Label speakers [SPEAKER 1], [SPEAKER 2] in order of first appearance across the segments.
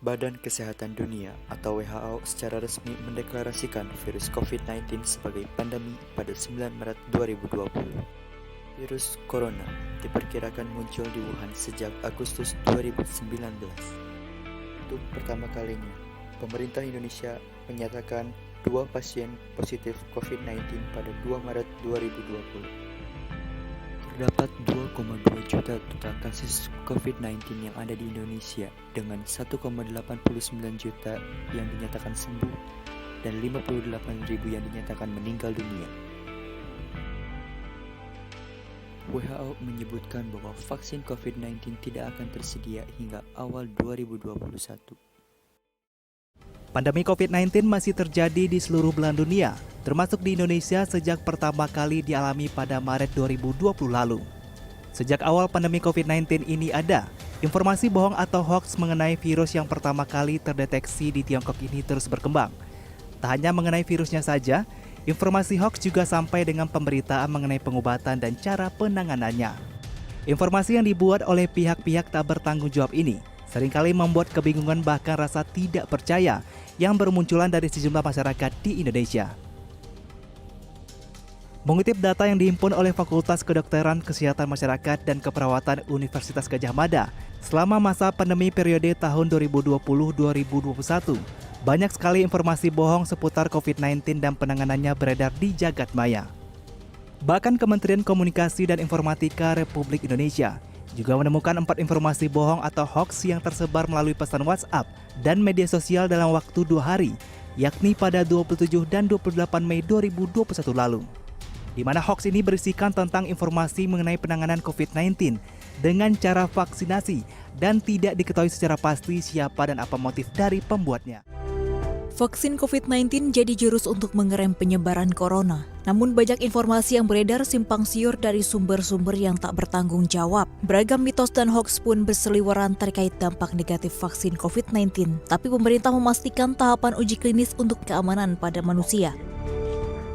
[SPEAKER 1] Badan Kesehatan Dunia atau WHO secara resmi mendeklarasikan virus COVID-19 sebagai pandemi pada 9 Maret 2020. Virus corona diperkirakan muncul di Wuhan sejak Agustus 2019. Untuk pertama kalinya, pemerintah Indonesia menyatakan 2 pasien positif COVID-19 pada 2 Maret 2020. Terdapat 2,2 juta total kasus COVID-19 yang ada di Indonesia dengan 1,89 juta yang dinyatakan sembuh dan 58.000 yang dinyatakan meninggal dunia. WHO menyebutkan bahwa vaksin COVID-19 tidak akan tersedia hingga awal 2021.
[SPEAKER 2] Pandemi COVID-19 masih terjadi di seluruh belahan dunia, termasuk di Indonesia sejak pertama kali dialami pada Maret 2020 lalu. Sejak awal pandemi COVID-19 ini ada, informasi bohong atau hoax mengenai virus yang pertama kali terdeteksi di Tiongkok ini terus berkembang. Tak hanya mengenai virusnya saja, informasi hoax juga sampai dengan pemberitaan mengenai pengobatan dan cara penanganannya. Informasi yang dibuat oleh pihak-pihak tak bertanggung jawab ini seringkali membuat kebingungan bahkan rasa tidak percaya yang bermunculan dari sejumlah masyarakat di Indonesia. Mengutip data yang dihimpun oleh Fakultas Kedokteran Kesehatan Masyarakat dan Keperawatan Universitas Gadjah Mada, selama masa pandemi periode tahun 2020-2021, banyak sekali informasi bohong seputar COVID-19 dan penanganannya beredar di jagat maya. Bahkan Kementerian Komunikasi dan Informatika Republik Indonesia juga menemukan 4 informasi bohong atau hoax yang tersebar melalui pesan WhatsApp dan media sosial dalam waktu 2 hari, yakni pada 27 dan 28 Mei 2021 lalu. Di mana hoax ini berisikan tentang informasi mengenai penanganan COVID-19 dengan cara vaksinasi dan tidak diketahui secara pasti siapa dan apa motif dari pembuatnya.
[SPEAKER 3] Vaksin COVID-19 jadi jurus untuk mengerem penyebaran corona. Namun banyak informasi yang beredar simpang siur dari sumber-sumber yang tak bertanggung jawab. Beragam mitos dan hoax pun berseliweran terkait dampak negatif vaksin COVID-19. Tapi pemerintah memastikan tahapan uji klinis untuk keamanan pada manusia.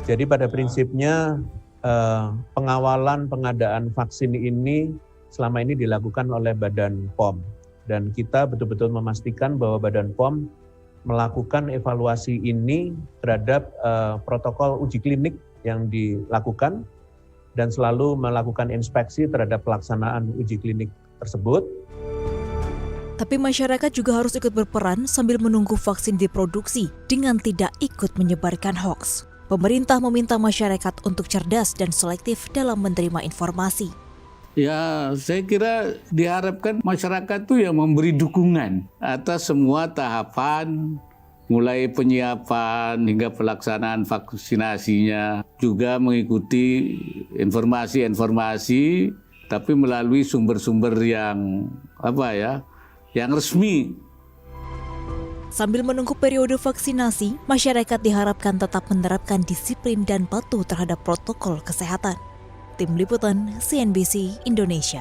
[SPEAKER 4] Jadi pada prinsipnya pengawalan pengadaan vaksin ini selama ini dilakukan oleh Badan POM. Dan kita betul-betul memastikan bahwa Badan POM melakukan evaluasi ini terhadap protokol uji klinik yang dilakukan dan selalu melakukan inspeksi terhadap pelaksanaan uji klinik tersebut.
[SPEAKER 3] Tapi masyarakat juga harus ikut berperan sambil menunggu vaksin diproduksi dengan tidak ikut menyebarkan hoax. Pemerintah meminta masyarakat untuk cerdas dan selektif dalam menerima informasi.
[SPEAKER 5] Ya, saya kira diharapkan masyarakat tuh yang memberi dukungan atas semua tahapan, mulai penyiapan hingga pelaksanaan vaksinasinya, juga mengikuti informasi-informasi, tapi melalui sumber-sumber yang yang resmi.
[SPEAKER 3] Sambil menunggu periode vaksinasi, masyarakat diharapkan tetap menerapkan disiplin dan patuh terhadap protokol kesehatan. Tim Liputan CNBC Indonesia.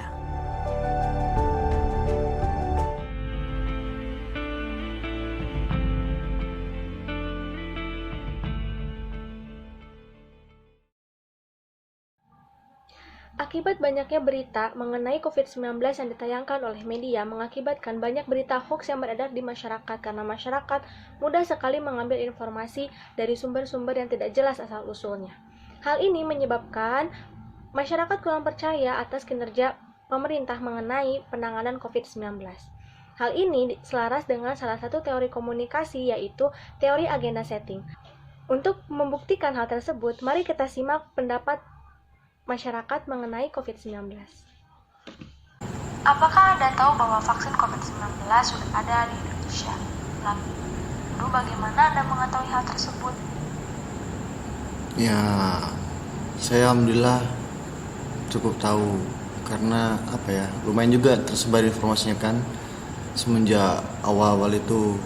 [SPEAKER 6] Akibat banyaknya berita mengenai COVID-19 yang ditayangkan oleh media mengakibatkan banyak berita hoax yang beredar di masyarakat karena masyarakat mudah sekali mengambil informasi dari sumber-sumber yang tidak jelas asal-usulnya. Hal ini menyebabkan masyarakat kurang percaya atas kinerja pemerintah mengenai penanganan COVID-19. Hal ini selaras dengan salah satu teori komunikasi yaitu teori agenda setting. Untuk membuktikan hal tersebut, mari kita simak pendapat masyarakat mengenai COVID-19.
[SPEAKER 7] Apakah Anda tahu bahwa vaksin COVID-19 sudah ada di Indonesia? Lalu bagaimana Anda mengetahui hal tersebut?
[SPEAKER 8] Ya, saya alhamdulillah cukup tahu karena lumayan juga tersebar informasinya kan semenjak awal-awal itu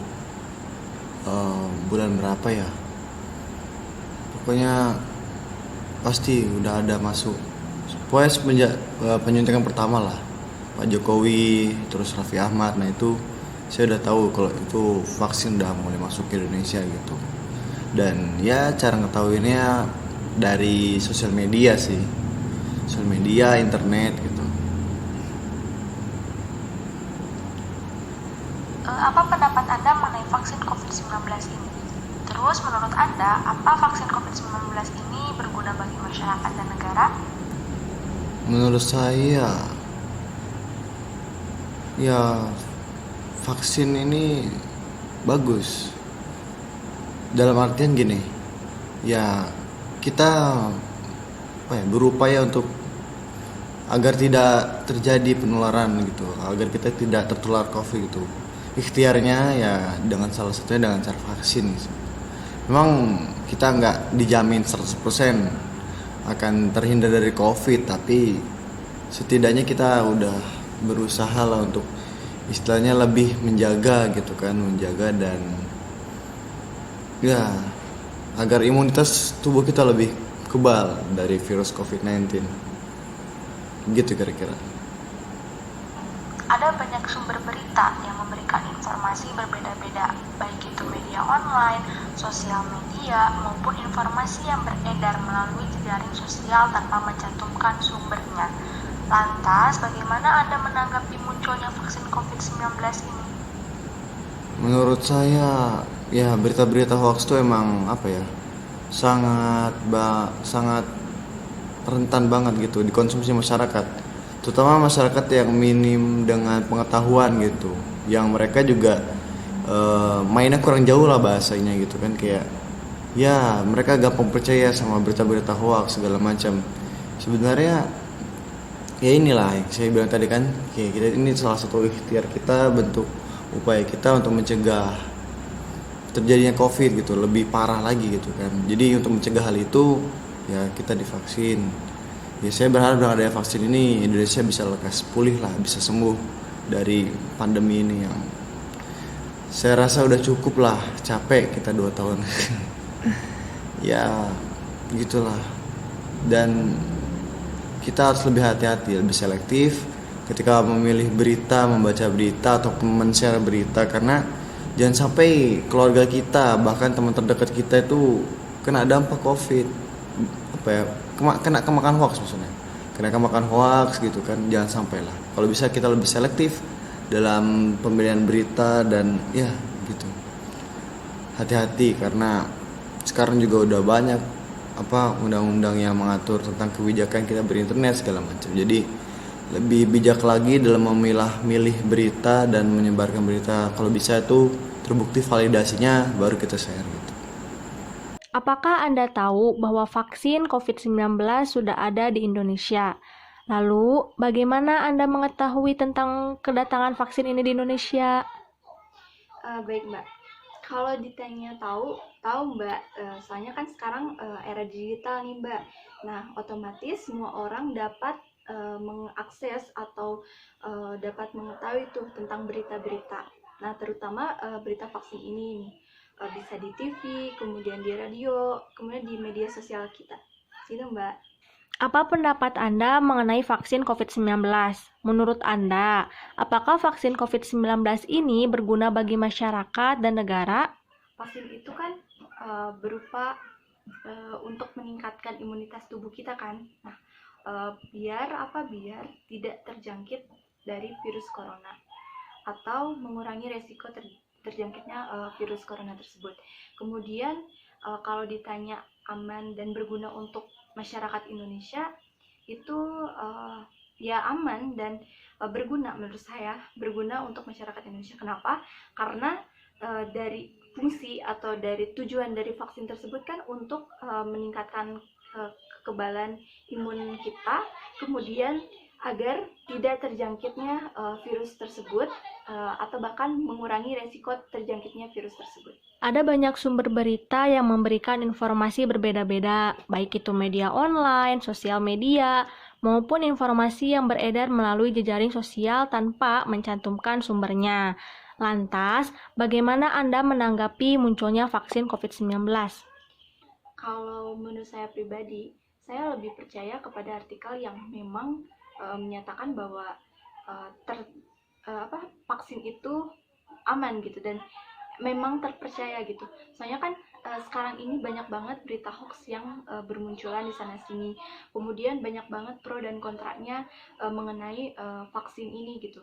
[SPEAKER 8] bulan berapa ya, pokoknya pasti udah ada masuk pokoknya semenjak penyuntikan pertama lah Pak Jokowi terus Raffi Ahmad. Nah itu saya udah tahu kalau itu vaksin udah mulai masuk ke Indonesia gitu. Dan ya cara ngetahuinnya dari sosial media sih, sosial media, internet gitu.
[SPEAKER 7] Apa pendapat Anda mengenai vaksin COVID-19 ini? Terus menurut Anda, apa vaksin COVID-19 ini berguna bagi masyarakat dan negara?
[SPEAKER 8] Menurut saya, ya vaksin ini bagus. Dalam artian gini, ya kita berupaya untuk agar tidak terjadi penularan gitu, agar kita tidak tertular COVID gitu. Ikhtiarnya ya dengan salah satunya dengan cara vaksin. Memang kita nggak dijamin 100% akan terhindar dari COVID, tapi setidaknya kita udah berusaha lah untuk istilahnya lebih menjaga gitu kan, menjaga dan ya agar imunitas tubuh kita lebih kebal dari virus COVID-19. Gitu kira-kira.
[SPEAKER 7] Ada banyak sumber berita yang memberikan informasi berbeda-beda, baik itu media online, sosial media, maupun informasi yang beredar melalui jejaring sosial tanpa mencantumkan sumbernya. Lantas, bagaimana Anda menanggapi munculnya vaksin COVID-19 ini?
[SPEAKER 8] Menurut saya, ya berita-berita hoax itu emang sangat rentan banget gitu dikonsumsi masyarakat, terutama masyarakat yang minim dengan pengetahuan gitu, yang mereka juga mainnya kurang jauh lah bahasanya gitu kan, kayak ya mereka gampang percaya sama berita-berita hoax segala macam. Sebenarnya ya inilah yang saya bilang tadi kan, kayak kita ini salah satu ikhtiar kita, bentuk upaya kita untuk mencegah terjadinya COVID gitu, lebih parah lagi gitu kan. Jadi untuk mencegah hal itu ya kita divaksin. Ya saya berharap dengan adanya vaksin ini Indonesia bisa lekas pulih lah, bisa sembuh dari pandemi ini yang saya rasa udah cukup lah, capek kita 2 tahun. Ya gitulah. Dan kita harus lebih hati-hati, lebih selektif ketika memilih berita, membaca berita ataupun men-share berita, karena jangan sampai keluarga kita bahkan teman terdekat kita itu kena dampak COVID, kena kemakan hoax maksudnya, kena kemakan hoax gitu kan. Jangan sampai lah, kalau bisa kita lebih selektif dalam pemilihan berita dan ya gitu, hati-hati karena sekarang juga udah banyak undang-undang yang mengatur tentang kebijakan kita berinternet segala macam. Jadi lebih bijak lagi dalam milih berita dan menyebarkan berita. Kalau bisa itu terbukti validasinya baru kita share gitu.
[SPEAKER 6] Apakah Anda tahu bahwa vaksin COVID-19 sudah ada di Indonesia? Lalu, bagaimana Anda mengetahui tentang kedatangan vaksin ini di Indonesia?
[SPEAKER 9] Baik Mbak, kalau ditanya tahu Mbak, soalnya kan sekarang era digital nih Mbak. Nah, otomatis semua orang dapat mengakses atau dapat mengetahui tuh tentang berita-berita. Nah, terutama berita vaksin ini nih. Bisa di TV, kemudian di radio, kemudian di media sosial kita. Gitu Mbak.
[SPEAKER 6] Apa pendapat Anda mengenai vaksin COVID-19? Menurut Anda, apakah vaksin COVID-19 ini berguna bagi masyarakat dan negara?
[SPEAKER 9] Vaksin itu kan berupa untuk meningkatkan imunitas tubuh kita kan. Nah, biar tidak terjangkit dari virus corona atau mengurangi resiko terjangkitnya virus corona tersebut. Kemudian kalau ditanya aman dan berguna untuk masyarakat Indonesia, itu ya aman dan berguna menurut saya, berguna untuk masyarakat Indonesia. Kenapa? Karena dari fungsi atau dari tujuan dari vaksin tersebut kan untuk meningkatkan kekebalan imun kita, kemudian agar tidak terjangkitnya virus tersebut atau bahkan mengurangi resiko terjangkitnya virus tersebut.
[SPEAKER 6] Ada banyak sumber berita yang memberikan informasi berbeda-beda, baik itu media online, sosial media, maupun informasi yang beredar melalui jejaring sosial tanpa mencantumkan sumbernya. Lantas, bagaimana Anda menanggapi munculnya vaksin COVID-19?
[SPEAKER 9] Kalau menurut saya pribadi, saya lebih percaya kepada artikel yang memang menyatakan bahwa vaksin itu aman gitu dan memang terpercaya gitu. Soalnya kan sekarang ini banyak banget berita hoax yang bermunculan di sana sini. Kemudian banyak banget pro dan kontranya mengenai vaksin ini gitu.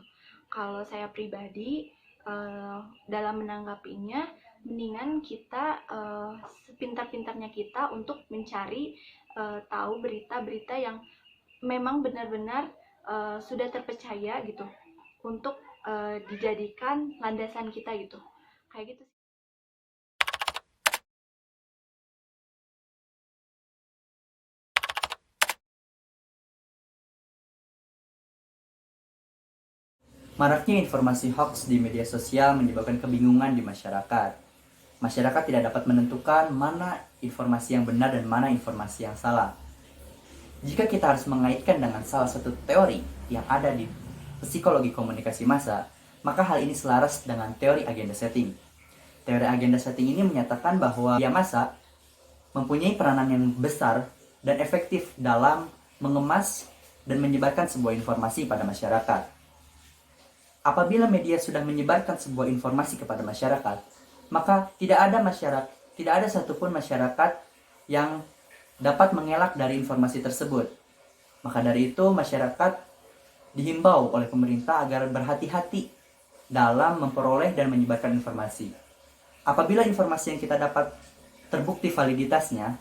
[SPEAKER 9] Kalau saya pribadi dalam menanggapinya, mendingan kita sepintar-pintarnya kita untuk mencari tahu berita-berita yang memang benar-benar sudah terpercaya gitu, untuk dijadikan landasan kita gitu, kayak gitu.
[SPEAKER 1] Maraknya informasi hoax di media sosial menyebabkan kebingungan di masyarakat. Masyarakat tidak dapat menentukan mana informasi yang benar dan mana informasi yang salah. Jika kita harus mengaitkan dengan salah satu teori yang ada di psikologi komunikasi massa, maka hal ini selaras dengan teori agenda setting. Teori agenda setting ini menyatakan bahwa media massa mempunyai peranan yang besar dan efektif dalam mengemas dan menyebarkan sebuah informasi pada masyarakat. Apabila media sudah menyebarkan sebuah informasi kepada masyarakat, maka tidak ada satupun masyarakat yang dapat mengelak dari informasi tersebut. Maka dari itu masyarakat dihimbau oleh pemerintah agar berhati-hati dalam memperoleh dan menyebarkan informasi. Apabila informasi yang kita dapat terbukti validitasnya,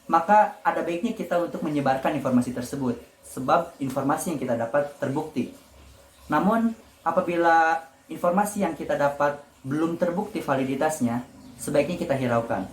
[SPEAKER 1] maka ada baiknya kita untuk menyebarkan informasi tersebut, sebab informasi yang kita dapat terbukti. Namun, apabila informasi yang kita dapat belum terbukti validitasnya, sebaiknya kita hiraukan.